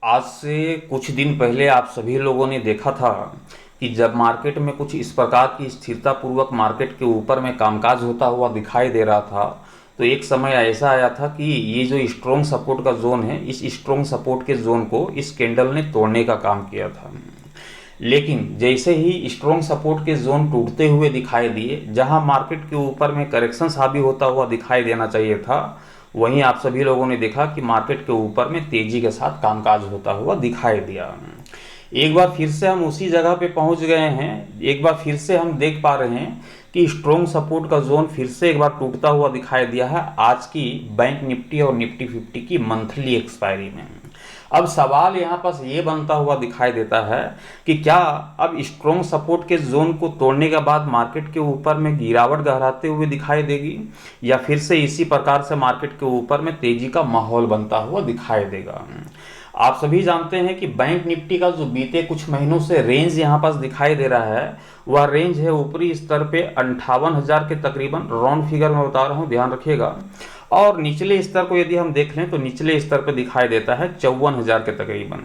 आज से कुछ दिन पहले आप सभी लोगों ने देखा था कि जब मार्केट में कुछ इस प्रकार की स्थिरतापूर्वक मार्केट के ऊपर में कामकाज होता हुआ दिखाई दे रहा था, तो एक समय ऐसा आया था कि ये जो स्ट्रॉन्ग सपोर्ट का जोन है, इस स्ट्रॉन्ग सपोर्ट के जोन को इस कैंडल ने तोड़ने का काम किया था। लेकिन जैसे ही स्ट्रॉन्ग सपोर्ट के जोन टूटते हुए दिखाई दिए, जहां मार्केट के ऊपर में करेक्शन हावी होता हुआ दिखाई देना चाहिए था, वहीं आप सभी लोगों ने देखा कि मार्केट के ऊपर में तेजी के साथ कामकाज होता हुआ दिखाई दिया। एक बार फिर से हम उसी जगह पे पहुंच गए हैं। एक बार फिर से हम देख पा रहे हैं कि स्ट्रॉन्ग सपोर्ट का जोन फिर से एक बार टूटता हुआ दिखाई दिया है आज की बैंक निफ्टी और निफ्टी 50 की मंथली एक्सपायरी में। अब सवाल यहाँ पर ये बनता हुआ दिखाई देता है कि क्या अब स्ट्रॉन्ग सपोर्ट के जोन को तोड़ने के बाद मार्केट के ऊपर में गिरावट गहराते हुए दिखाई देगी, या फिर से इसी प्रकार से मार्केट के ऊपर में तेजी का माहौल बनता हुआ दिखाई देगा। आप सभी जानते हैं कि बैंक निफ्टी का जो बीते कुछ महीनों से रेंज यहाँ पास दिखाई दे रहा है, वह रेंज है ऊपरी स्तर पे 58,000 के तकरीबन, राउंड फिगर में बता रहा हूँ, ध्यान रखिएगा। और निचले स्तर को यदि हम देख लें तो निचले स्तर पर दिखाई देता है 54,000 के तकरीबन।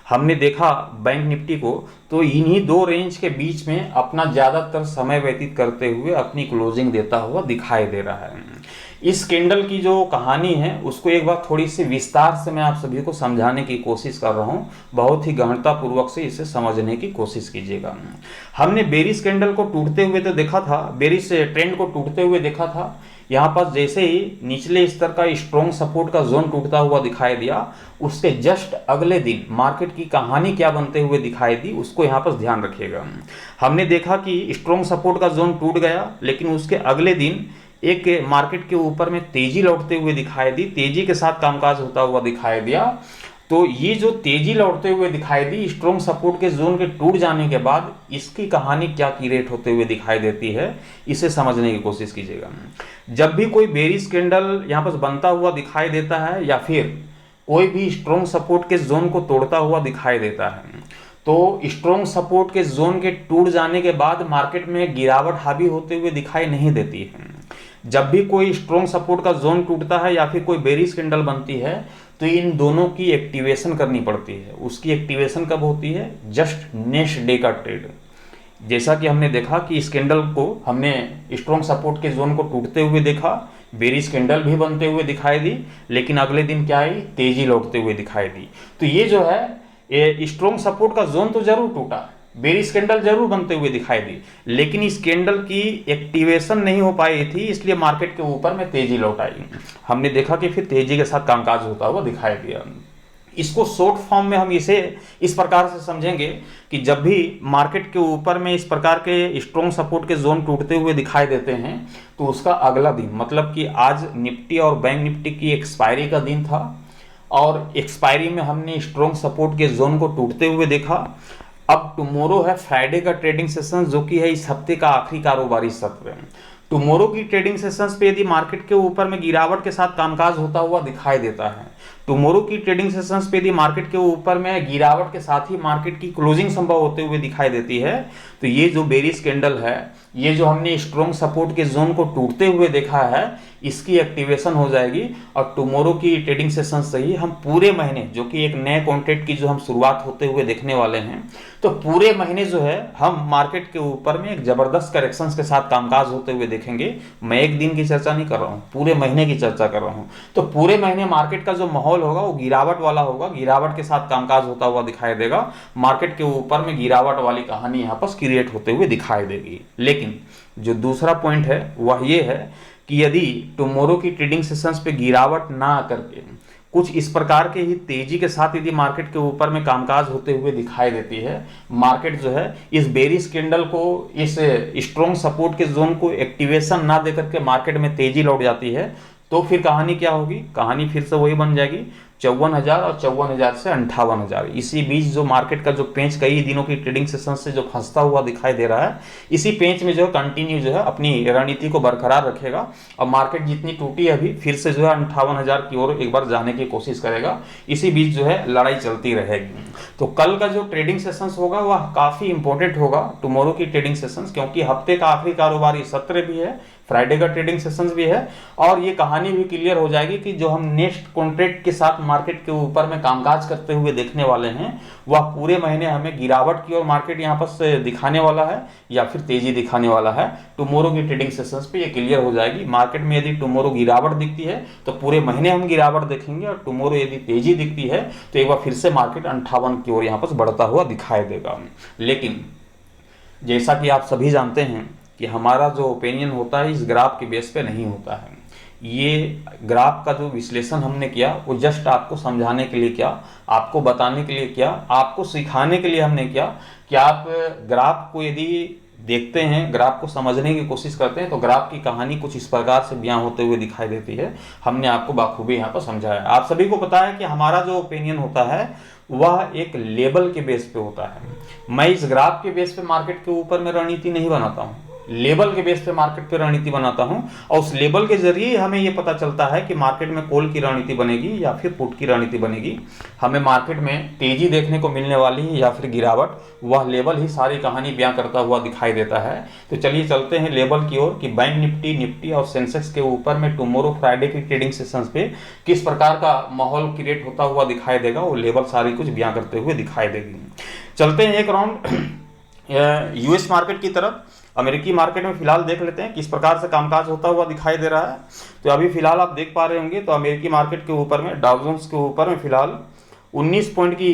हमने देखा बैंक निफ्टी को तो इन्हीं दो रेंज के बीच में अपना ज़्यादातर समय व्यतीत करते हुए अपनी क्लोजिंग देता हुआ दिखाई दे रहा है। इस कैंडल की जो कहानी है उसको एक बार थोड़ी सी विस्तार से मैं आप सभी को समझाने की कोशिश कर रहा हूँ। बहुत ही गहनतापूर्वक से इसे समझने की कोशिश कीजिएगा। हमने बेरिश कैंडल को टूटते हुए तो देखा था, बेरिश ट्रेंड को टूटते हुए देखा था। यहाँ पर जैसे ही निचले स्तर का स्ट्रॉन्ग सपोर्ट का जोन टूटता हुआ दिखाई दिया, उसके जस्ट अगले दिन मार्केट की कहानी क्या बनते हुए दिखाई दी, उसको यहाँ पर ध्यान रखिएगा। हमने देखा कि स्ट्रॉन्ग सपोर्ट का जोन टूट गया, लेकिन उसके अगले दिन एक मार्केट के ऊपर में तेजी लौटते हुए दिखाई दी, तेजी के साथ कामकाज होता हुआ दिखाई दिया। तो ये जो तेजी लौटते हुए दिखाई दी स्ट्रॉन्ग सपोर्ट के जोन के टूट जाने के बाद, इसकी कहानी क्या क्रिएट होते हुए दिखाई देती है, इसे समझने की कोशिश कीजिएगा। जब भी कोई बेरिश कैंडल यहाँ पर बनता हुआ दिखाई देता है, या फिर कोई भी स्ट्रॉन्ग सपोर्ट के जोन को तोड़ता हुआ दिखाई देता है, तो स्ट्रॉन्ग सपोर्ट के जोन के टूट जाने के बाद मार्केट में गिरावट हावी होते हुए दिखाई नहीं देती है। जब भी कोई स्ट्रॉन्ग सपोर्ट का जोन टूटता है या फिर कोई बेरिश कैंडल बनती है, तो इन दोनों की एक्टिवेशन करनी पड़ती है। उसकी एक्टिवेशन कब होती है? जस्ट नेक्स्ट डे का ट्रेड। जैसा कि हमने देखा कि इस कैंडल को हमने स्ट्रॉन्ग सपोर्ट के जोन को टूटते हुए देखा, बेरिश कैंडल भी बनते हुए दिखाई दी, लेकिन अगले दिन क्या आई? तेजी लौटते हुए दिखाई दी। तो ये जो है, ये स्ट्रॉन्ग सपोर्ट का जोन तो जरूर टूटा, बेरिश कैंडल जरूर बनते हुए दिखाई दी, लेकिन इस कैंडल की एक्टिवेशन नहीं हो पाई थी, इसलिए मार्केट के ऊपर में तेजी लौट आई। हमने देखा कि फिर तेजी के साथ कामकाज होता हुआ दिखाई दिया। इसको शॉर्ट फॉर्म में हम इसे इस प्रकार से समझेंगे कि जब भी मार्केट के ऊपर में इस प्रकार के स्ट्रॉन्ग सपोर्ट के जोन टूटते हुए दिखाई देते हैं, तो उसका अगला दिन, मतलब कि आज निफ्टी और बैंक निफ्टी की एक्सपायरी का दिन था, और एक्सपायरी में हमने स्ट्रॉन्ग सपोर्ट के जोन को टूटते हुए देखा। अब टुमारो है फ्राइडे का ट्रेडिंग सेशन, जो कि है इस हफ्ते का आखिरी कारोबारी सत्र। टुमारो की ट्रेडिंग सेशंस पे यदि मार्केट के ऊपर में गिरावट के साथ कामकाज होता हुआ दिखाई देता है, टुमारो की ट्रेडिंग सेशंस पे यदि मार्केट के ऊपर में गिरावट के साथ ही मार्केट की क्लोजिंग संभव होते हुए दिखाई देती है, तो ये जो बेरिश कैंडल है, ये जो हमने स्ट्रॉन्ग सपोर्ट के जोन को टूटते हुए देखा है, इसकी एक्टिवेशन हो जाएगी। और टुमारो की ट्रेडिंग सेशन से ही हम पूरे महीने, जो कि एक नए कॉन्ट्रैक्ट की जो हम शुरुआत होते हुए देखने वाले हैं, तो पूरे महीने जो है हम मार्केट के ऊपर में एक जबरदस्त करेक्शंस के साथ कामकाज होते हुए देखेंगे। मैं एक दिन की चर्चा नहीं कर रहा हूँ, पूरे महीने की चर्चा कर रहा हूँ। तो पूरे महीने मार्केट का जो माहौल होगा वो गिरावट वाला होगा, गिरावट के साथ कामकाज होता हुआ दिखाई देगा। मार्केट के ऊपर में गिरावट वाली कहानी यहाँ पर क्रिएट होते हुए दिखाई देगी। लेकिन जो दूसरा पॉइंट है वह ये है कि यदि टुमारो की ट्रेडिंग सेशंस पे गिरावट ना करके कुछ इस प्रकार के ही तेजी के साथ यदि मार्केट के ऊपर में कामकाज होते हुए दिखाई देती है, मार्केट जो है इस बेरिश कैंडल को, इस स्ट्रॉन्ग सपोर्ट के जोन को एक्टिवेशन ना देकर के मार्केट में तेजी लौट जाती है, तो फिर कहानी क्या होगी? कहानी फिर से वही बन जाएगी, 54,000 और 54,000 से 58,000। इसी बीच जो मार्केट का जो पेंच कई दिनों की ट्रेडिंग सेशन से जो फंसता हुआ दिखाई दे रहा है, इसी पेंच में जो है कंटिन्यू जो है अपनी रणनीति को बरकरार रखेगा, और मार्केट जितनी टूटी है अभी, फिर से जो है 58,000 की ओर एक बार जाने की कोशिश करेगा। इसी बीच जो है लड़ाई चलती रहेगी। तो कल का जो ट्रेडिंग सेशंस होगा वह काफ़ी इंपॉर्टेंट होगा, टुमारो की ट्रेडिंग सेशंस, क्योंकि हफ्ते का आखिरी कारोबारी सत्र भी है, फ्राइडे का ट्रेडिंग सेशंस भी है, और ये कहानी भी क्लियर हो जाएगी कि जो हम नेक्स्ट कॉन्ट्रैक्ट के साथ मार्केट के ऊपर में कामकाज करते हुए देखने वाले हैं वह पूरे महीने हमें गिरावट की ओर मार्केट यहाँ पर दिखाने वाला है या फिर तेजी दिखाने वाला है। टुमारो की ट्रेडिंग सेशंस पे ये क्लियर हो जाएगी। मार्केट में यदि टुमारो गिरावट दिखती है तो पूरे महीने हम गिरावट देखेंगे, और टुमारो यदि तेजी दिखती है तो एक बार फिर से मार्केट 58 की ओर यहाँ पर बढ़ता हुआ दिखाई देगा। लेकिन जैसा कि आप सभी जानते हैं कि हमारा जो ओपिनियन होता है इस ग्राफ के बेस पे नहीं होता है। ये ग्राफ का जो विश्लेषण हमने किया वो जस्ट आपको समझाने के लिए किया, आपको बताने के लिए किया, आपको सिखाने के लिए हमने किया कि आप ग्राफ को यदि देखते हैं, ग्राफ को समझने की कोशिश करते हैं तो ग्राफ की कहानी कुछ इस प्रकार से बयां होते हुए दिखाई देती है। हमने आपको बाखूबी यहाँ पर समझाया। आप सभी को पता है कि हमारा जो ओपिनियन होता है वह एक लेवल के बेस पे होता है। मैं इस ग्राफ के बेस पे मार्केट के ऊपर में रणनीति नहीं बनाता हूँ, लेवल के बेस पे मार्केट पे रणनीति बनाता हूं, और उस लेवल के जरिए हमें यह पता चलता है कि मार्केट में कॉल की रणनीति बनेगी या फिर पुट की रणनीति बनेगी। हमें मार्केट में तेजी देखने को मिलने वाली है या फिर गिरावट, वह लेवल ही सारी कहानी बयां करता हुआ दिखाई देता है। तो चलिए चलते हैं लेवल की ओर कि बैंक निफ्टी, निफ्टी और सेंसेक्स के ऊपर में टुमारो फ्राइडे की ट्रेडिंग सेशंस पे किस प्रकार का माहौल क्रिएट होता हुआ दिखाई देगा, वो लेवल सारी कुछ बयां करते हुए दिखाई देगी। चलते हैं एक राउंड यूएस मार्केट की तरफ। अमेरिकी मार्केट में फिलहाल देख लेते हैं किस प्रकार से कामकाज होता हुआ दिखाई दे रहा है। तो अभी फिलहाल आप देख पा रहे होंगे तो अमेरिकी मार्केट के ऊपर में डाउ जोन्स के ऊपर में फिलहाल 19 पॉइंट की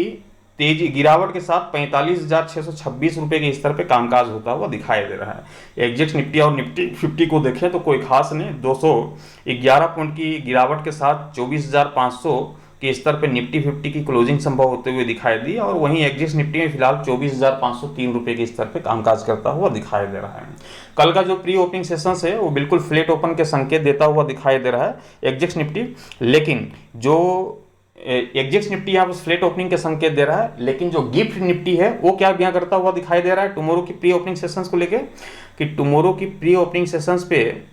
तेजी गिरावट के साथ 45,626 रुपये के स्तर पे कामकाज होता हुआ दिखाई दे रहा है। एग्जिट निफ्टी और निफ्टी 50 को देखें तो कोई खास नहीं, 211 पॉइंट की गिरावट के साथ 24,500 के स्तर पे निफ्टी 50 की क्लोजिंग संभव होते हुए दिखाई दी, और वहीं एग्जिट निफ्टी में फिलहाल 24,503 रुपये के स्तर पे कामकाज करता हुआ दिखाई दे रहा है। कल का जो प्री ओपनिंग सेशंस है वो बिल्कुल फ्लैट ओपन के संकेत देता हुआ दिखाई दे रहा है एग्जिट निफ्टी, लेकिन जो एग्जिट निफ्टी यहाँ पर फ्लैट ओपनिंग के संकेत दे रहा है, लेकिन जो गिफ्ट निफ्टी है वो क्या बयां करता हुआ दिखाई दे रहा है टुमारो की प्री ओपनिंग सेशंस को लेकर, कि टुमारो की प्री ओपनिंग सेशंस पे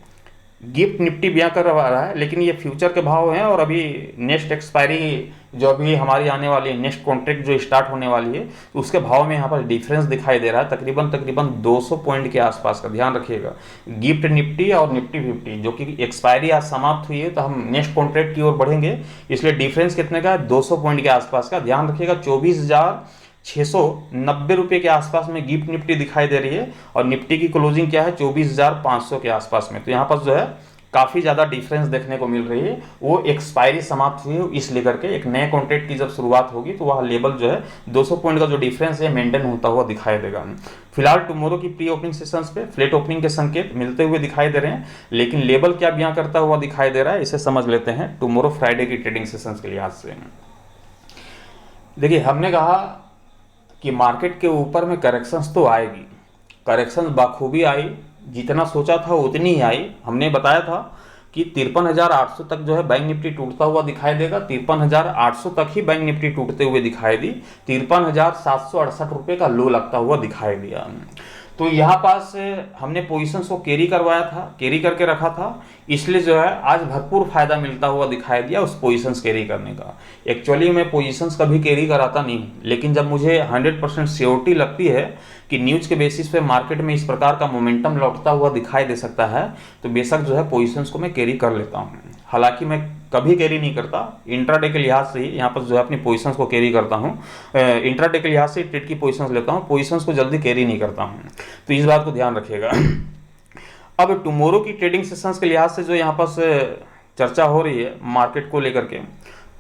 गिफ्ट निफ्टी बयां कर रहा है, लेकिन ये फ्यूचर के भाव हैं और अभी नेक्स्ट एक्सपायरी जो अभी हमारी आने वाली है, नेक्स्ट कॉन्ट्रैक्ट जो स्टार्ट होने वाली है, तो उसके भाव में यहाँ पर डिफरेंस दिखाई दे रहा है तकरीबन 200 पॉइंट के आसपास का। ध्यान रखिएगा, गिफ्ट निफ्टी और निफ्टी 50 जो कि एक्सपायरी आज समाप्त हुई है, तो हम नेक्स्ट कॉन्ट्रैक्ट की ओर बढ़ेंगे, इसलिए डिफरेंस कितने का है, 200 पॉइंट के आसपास का। ध्यान रखिएगा 24,690 रुपये के आसपास में गिफ्ट निफ्टी दिखाई दे रही है, और निफ्टी की क्लोजिंग क्या है 24,500 के आसपास में। तो यहाँ पर जो है काफ़ी ज़्यादा डिफरेंस देखने को मिल रही है, वो एक्सपायरी समाप्त हुई इसलिए करके एक नए कॉन्ट्रैक्ट की जब शुरुआत होगी तो वह लेवल जो है 200 पॉइंट का जो डिफरेंस है मेंटेन होता हुआ दिखाई देगा। फिलहाल टुमारो की प्री ओपनिंग सेशंस पे फ्लैट ओपनिंग के संकेत मिलते हुए दिखाई दे रहे हैं, लेकिन लेवल क्या बयां करता हुआ दिखाई दे रहा है इसे समझ लेते हैं टुमारो फ्राइडे की ट्रेडिंग सेशंस के लिहाज से। देखिए, हमने कहा कि मार्केट के ऊपर में करेक्शंस तो आएगी, करेक्शंस बाखूबी आई, जितना सोचा था उतनी ही आई। हमने बताया था कि 53,800 तक जो है बैंक निफ्टी टूटता हुआ दिखाई देगा, 53,800 तक ही बैंक निफ्टी टूटते हुए दिखाई दी, 53,768 रुपये का लो लगता हुआ दिखाई दिया। तो यहाँ पास हमने पोजीशंस को कैरी करवाया था, कैरी करके रखा था, इसलिए जो है आज भरपूर फायदा मिलता हुआ दिखाई दिया उस पोजीशंस कैरी करने का। एक्चुअली मैं पोजीशंस कभी कैरी कराता नहीं, लेकिन जब मुझे 100% श्योरिटी लगती है कि न्यूज़ के बेसिस पे मार्केट में इस प्रकार का मोमेंटम लौटता हुआ दिखाई दे सकता है, तो बेशक जो है पोजीशंस को मैं कैरी कर लेता हूँ। हालांकि मैं कभी कैरी नहीं करता, इंट्राडे के लिहाज से ही यहाँ पर जो है अपनी पोजीशंस को कैरी करता हूँ, इंट्राडे के लिहाज से ट्रेड की पोजीशंस लेता हूँ, पोजीशंस को जल्दी कैरी नहीं करता हूँ, तो इस बात को ध्यान रखिएगा। अब टुमारो की ट्रेडिंग सेशंस के लिहाज से जो यहाँ पर चर्चा हो रही है मार्केट को लेकर के,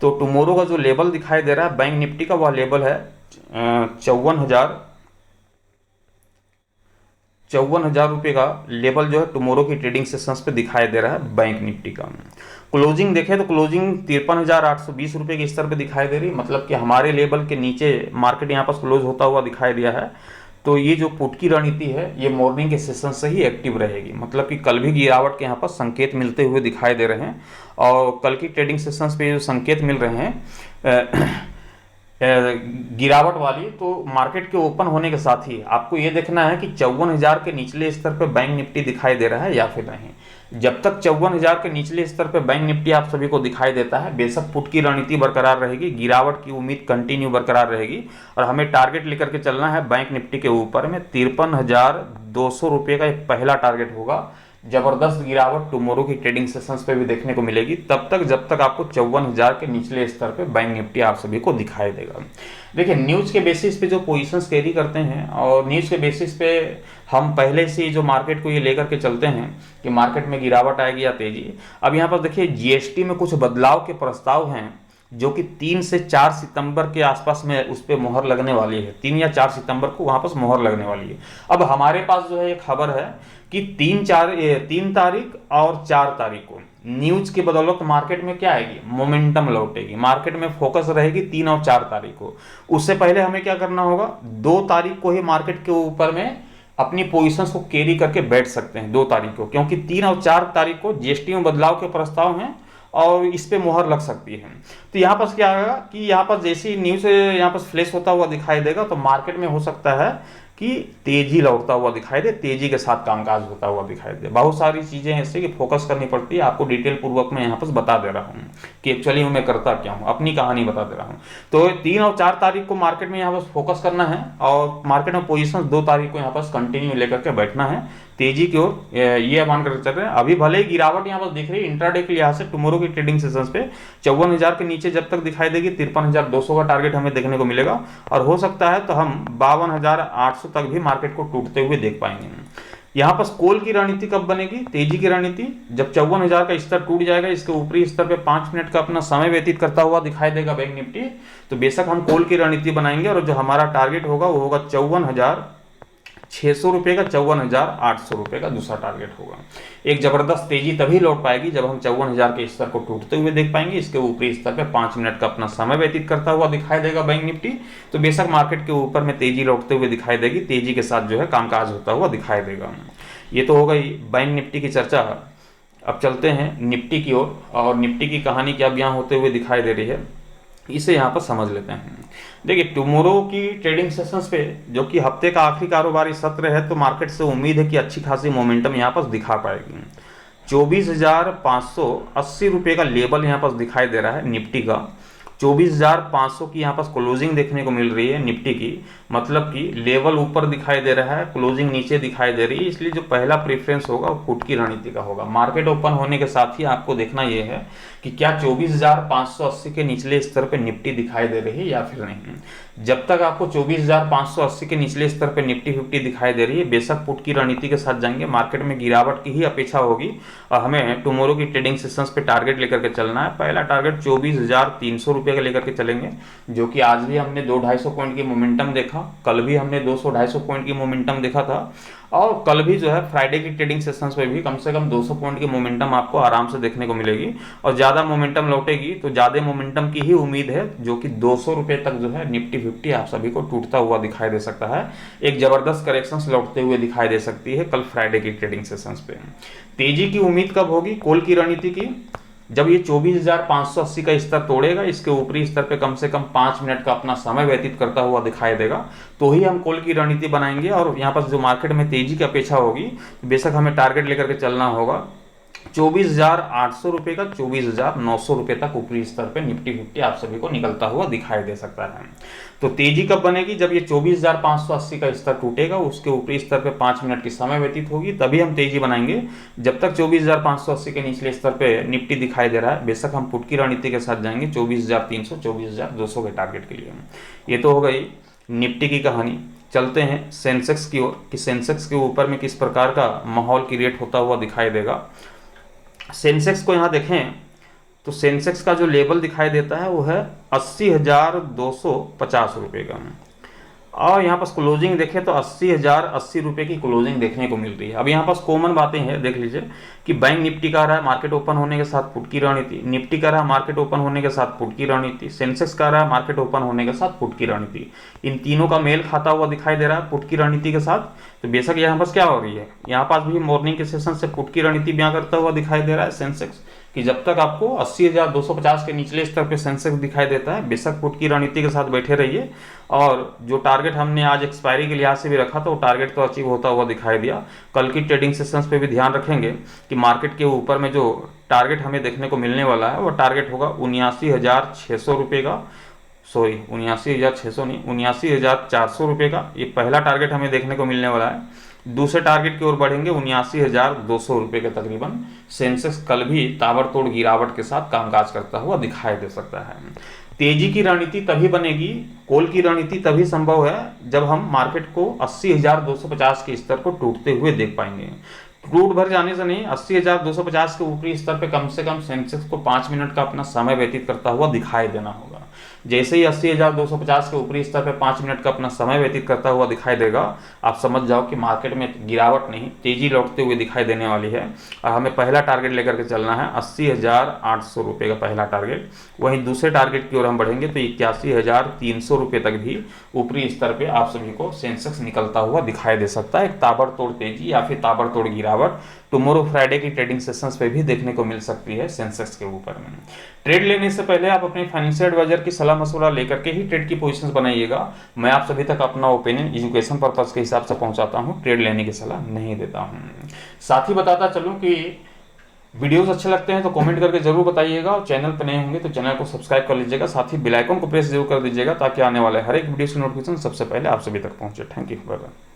तो टुमारो का जो लेवल दिखाई दे रहा है बैंक निफ्टी का, वह लेवल है 54,000 रुपये का लेवल जो है टुमारो की ट्रेडिंग सेशंस पे दिखाई दे रहा है बैंक निफ्टी का। क्लोजिंग देखें तो क्लोजिंग 53,820 रुपये के स्तर पे दिखाई दे रही, मतलब कि हमारे लेवल के नीचे मार्केट यहाँ पर क्लोज होता हुआ दिखाई दिया है। तो ये जो पुट की रणनीति है ये मॉर्निंग के सेशन से ही एक्टिव रहेगी, मतलब कि कल भी गिरावट के यहाँ पर संकेत मिलते हुए दिखाई दे रहे हैं, और कल की ट्रेडिंग सेशंस पे जो संकेत मिल रहे हैं गिरावट वाली, तो मार्केट के ओपन होने के साथ ही आपको ये देखना है कि 54,000 के निचले स्तर पर बैंक निफ्टी दिखाई दे रहा है या फिर नहीं। जब तक 54,000 के निचले स्तर पर बैंक निफ्टी आप सभी को दिखाई देता है, बेशक पुट की रणनीति बरकरार रहेगी, गिरावट की उम्मीद कंटिन्यू बरकरार रहेगी, और हमें टारगेट लेकर के चलना है बैंक निफ्टी के ऊपर में 53,200 रुपये का एक पहला टारगेट होगा, जबरदस्त गिरावट टुमारो की ट्रेडिंग सेशंस पे भी देखने को मिलेगी, तब तक जब तक आपको 54,000 के निचले स्तर पे बैंक निफ्टी आप सभी को दिखाई देगा। देखिए न्यूज़ के बेसिस पे जो पोजीशंस कैरी करते हैं और न्यूज़ के बेसिस पे हम पहले से जो मार्केट को ये लेकर के चलते हैं कि मार्केट में गिरावट आएगी या तेजी। अब यहाँ पर देखिए जीएसटी में कुछ बदलाव के प्रस्ताव हैं जो कि 3 से 4 सितंबर के आसपास में उस पर मोहर लगने वाली है। 3 या 4 सितंबर को वहां पर मोहर लगने वाली है। अब हमारे पास जो है एक खबर है कि 3 तारीख और 4 तारीख को न्यूज की बदौलत मार्केट में क्या आएगी, मोमेंटम लौटेगी, मार्केट में फोकस रहेगी 3 और 4 तारीख को। उससे पहले हमें क्या करना होगा, 2 तारीख को ही मार्केट के ऊपर में अपनी पोजीशंस को कैरी करके बैठ सकते हैं 2 तारीख को, क्योंकि 3 और 4 तारीख को जीएसटी में बदलाव के प्रस्ताव हैं और इस पे मोहर लग सकती है। तो यहाँ पर क्या होगा कि यहाँ पर जैसे ही न्यूज़ यहाँ पर फ्लैश होता हुआ दिखाई देगा तो मार्केट में हो सकता है कि तेजी लौटता हुआ दिखाई दे, तेजी के साथ कामकाज होता हुआ दिखाई दे। बहुत सारी चीजें ऐसे कि फोकस करनी पड़ती है, आपको डिटेल पूर्वक मैं यहाँ पर बता दे रहा हूँ कि एक्चुअली मैं करता क्या हूँ, अपनी कहानी बता दे रहा हूँ। तो 3 और 4 तारीख को मार्केट में यहाँ पर फोकस करना है और मार्केट में पोजीशन 2 तारीख को यहाँ पर कंटिन्यू लेकर के बैठना है तेजी की ओर, ये मान कर चल रहे हैं। अभी भले ही गिरावट यहाँ पर दिख रही है इंट्राडे के लिहाज से टुमारो की ट्रेडिंग सेशंस पे 54,000 के नीचे जब तक दिखाई देगी 53,200 का टारगेट हमें देखने को मिलेगा और हो सकता है तो हम 52,800 तक भी मार्केट को टूटते हुए देख पाएंगे। यहाँ पर कॉल की रणनीति कब बनेगी, तेजी की रणनीति जब 54,000 का स्तर टूट जाएगा, इसके ऊपरी स्तर पे 5 मिनट का अपना समय व्यतीत करता हुआ दिखाई देगा बैंक निफ्टी, तो बेशक हम कॉल की रणनीति बनाएंगे और जो हमारा टारगेट होगा वो होगा 54,600 रुपये का, 54,800 रुपये का दूसरा टारगेट होगा। एक जबरदस्त तेजी तभी लौट पाएगी जब हम 54,000 के स्तर को टूटते हुए देख पाएंगे, इसके ऊपरी स्तर पे 5 मिनट का अपना समय व्यतीत करता हुआ दिखाई देगा बैंक निफ्टी, तो बेशक मार्केट के ऊपर में तेजी लौटते हुए दिखाई देगी, तेजी के साथ जो है कामकाज होता हुआ दिखाई देगा। ये तो हो गई बैंक निफ्टी की चर्चा। अब चलते हैं निफ्टी की ओर और निफ्टी की कहानी क्या यहाँ होते हुए दिखाई दे रही है इसे यहाँ पर समझ लेते हैं। देखिए टुमारो की ट्रेडिंग सेशंस पे जो कि हफ्ते का आखिरी कारोबारी सत्र है, तो मार्केट से उम्मीद है कि अच्छी खासी मोमेंटम यहाँ पर दिखा पाएगी। 24,580 रुपये का लेवल यहाँ पर दिखाई दे रहा है निफ्टी का। 24,500 की यहाँ पर क्लोजिंग देखने को मिल रही है निफ्टी की, मतलब कि लेवल ऊपर दिखाई दे रहा है, क्लोजिंग नीचे दिखाई दे रही है, इसलिए जो पहला प्रेफरेंस होगा वो पुट की रणनीति का होगा। मार्केट ओपन होने के साथ ही आपको देखना यह है कि क्या 24,580 के निचले स्तर पर निफ्टी दिखाई दे रही है या फिर नहीं। जब तक आपको 24,580 के निचले स्तर पर निफ्टी 50 दिखाई दे रही है, बेशक पुट की रणनीति के साथ जाएंगे, मार्केट में गिरावट की ही अपेक्षा होगी और हमें टुमारो की ट्रेडिंग सेशंस पे टारगेट लेकर के चलना है। पहला टारगेट 24,300 रुपये का लेकर के चलेंगे, जो कि आज भी हमने 200-250 पॉइंट की मोमेंटम देखा, कल भी हमने 200-250 पॉइंट की मोमेंटम देखा था और कल भी जो है फ्राइडे की ट्रेडिंग सेशंस पे भी कम से कम 200 पॉइंट की मोमेंटम आपको आराम से देखने को मिलेगी और ज़्यादा मोमेंटम लौटेगी तो ज़्यादा मोमेंटम की ही उम्मीद है, जो कि 200 रुपये तक जो है निफ्टी 50 आप सभी को टूटता हुआ दिखाई दे सकता है। एक जबरदस्त करेक्शंस लौटते हुए दिखाई दे सकती है कल फ्राइडे की ट्रेडिंग सेशंस पे। तेजी की उम्मीद कब होगी कॉल की रणनीति की, जब ये 24,580 का स्तर तोड़ेगा, इसके ऊपरी स्तर पे कम से कम 5 मिनट का अपना समय व्यतीत करता हुआ दिखाई देगा, तो ही हम कॉल की रणनीति बनाएंगे और यहाँ पर जो मार्केट में तेजी की अपेक्षा होगी बेशक हमें टारगेट लेकर के चलना होगा 24,800 रुपये का 24,900 रुपये तक ऊपरी स्तर पे निफ्टी 50 आप सभी को निकलता हुआ दिखाई दे सकता है। तो तेजी कब बनेगी, जब ये 24,580 का स्तर टूटेगा, उसके ऊपरी स्तर पे 5 मिनट की समय व्यतीत होगी, तभी हम तेजी बनाएंगे। जब तक 24,580 के निचले स्तर पे निफ्टी दिखाई दे रहा है, बेशक हम पुट की रणनीति के साथ जाएंगे 24,300 24,200 के टारगेट के लिए। ये तो हो गई निफ्टी की कहानी। चलते हैं सेंसेक्स की ओर कि सेंसेक्स के ऊपर में किस प्रकार का माहौल क्रिएट होता हुआ दिखाई देगा। सेंसेक्स को यहाँ देखें तो सेंसेक्स का जो लेवल दिखाई देता है वो है 80,250 रुपये का और यहाँ पास क्लोजिंग देखें तो 80,080 रुपये की क्लोजिंग देखने को मिल रही है। अब यहाँ पास कॉमन बातें हैं, देख लीजिए कि बैंक निफ्टी का रहा है मार्केट ओपन होने के साथ पुट की रणनीति, निफ्टी का रहा मार्केट ओपन होने के साथ पुट की रणनीति, सेंसेक्स का रहा मार्केट ओपन होने के साथ पुट की रणनीति। इन तीनों का मेल खाता हुआ दिखाई दे रहा है पुट की रणनीति के साथ। तो बेशक यहाँ पास क्या हो रही है, यहाँ पास भी मॉर्निंग के सेशन से पुट की रणनीति बयां करता हुआ दिखाई दे रहा है सेंसेक्स कि जब तक आपको 80,250 के निचले स्तर पे सेंसेक्स दिखाई देता है, बेशक पुट की रणनीति के साथ बैठे रहिए और जो टारगेट हमने आज एक्सपायरी के लिहाज से भी रखा था वो टारगेट तो अचीव होता हुआ दिखाई दिया। कल की ट्रेडिंग सेशंस पे भी ध्यान रखेंगे कि मार्केट के ऊपर में जो टारगेट हमें देखने को मिलने वाला है वो टारगेट होगा 79,600 रुपये का, सॉरी 79,600 नहीं 79,400 रुपये का। ये पहला टारगेट हमें देखने को मिलने वाला है दूसरे टारगेट की ओर बढ़ेंगे 79,200 रुपये के तकरीबन। सेंसेक्स कल भी ताबड़तोड़ गिरावट के साथ कामकाज करता हुआ दिखाई दे सकता है। तेजी की रणनीति तभी बनेगी, कॉल की रणनीति तभी संभव है जब हम मार्केट को 80,250 के स्तर को टूटते हुए देख पाएंगे। टूट भर जाने से नहीं, 80,250 के ऊपरी स्तर पे कम से कम सेंसेक्स को 5 मिनट का अपना समय व्यतीत करता हुआ दिखाई देना होगा। जैसे ही 80,250 के ऊपरी स्तर पे 5 मिनट का अपना समय व्यतीत करता हुआ दिखाई देगा, आप समझ जाओ कि मार्केट में गिरावट नहीं, तेजी लौटते हुए दिखाई देने वाली है। और हमें पहला टारगेट लेकर के चलना है 80,800 रुपये का पहला टारगेट। वहीं दूसरे टारगेट की ओर हम बढ़ेंगे तो 81,300 रुपये तक भी ऊपरी स्तर पे आप सभी को सेंसेक्स निकलता हुआ दिखाई दे सकता है। एक ताबड़तोड़ तेजी या फिर ताबड़तोड़ गिरावट टुमारो फ्राइडे की ट्रेडिंग सेशंस पे भी देखने को मिल सकती है सेंसेक्स के ऊपर में। ट्रेड लेने से पहले आप अपने फाइनेंशियल एडवाइजर की सलाह मशवरा लेकर के ही ट्रेड की पोजीशंस बनाइएगा। मैं आप सभी तक अपना ओपिनियन एजुकेशन पर्पस के हिसाब से पहुंचाता हूं, ट्रेड लेने की सलाह नहीं देता हूं। साथ ही बताता चलूं कि वीडियोस अच्छे लगते हैं तो कमेंट करके जरूर बताइएगा, और चैनल पर नए होंगे तो चैनल को सब्सक्राइब कर लीजिएगा, साथ ही बेल आइकन को प्रेस जरूर कर दीजिएगा ताकि आने वाले हर एक वीडियो की नोटिफिकेशन सबसे पहले आप सभी तक पहुंचे। Thank you. Bye bye.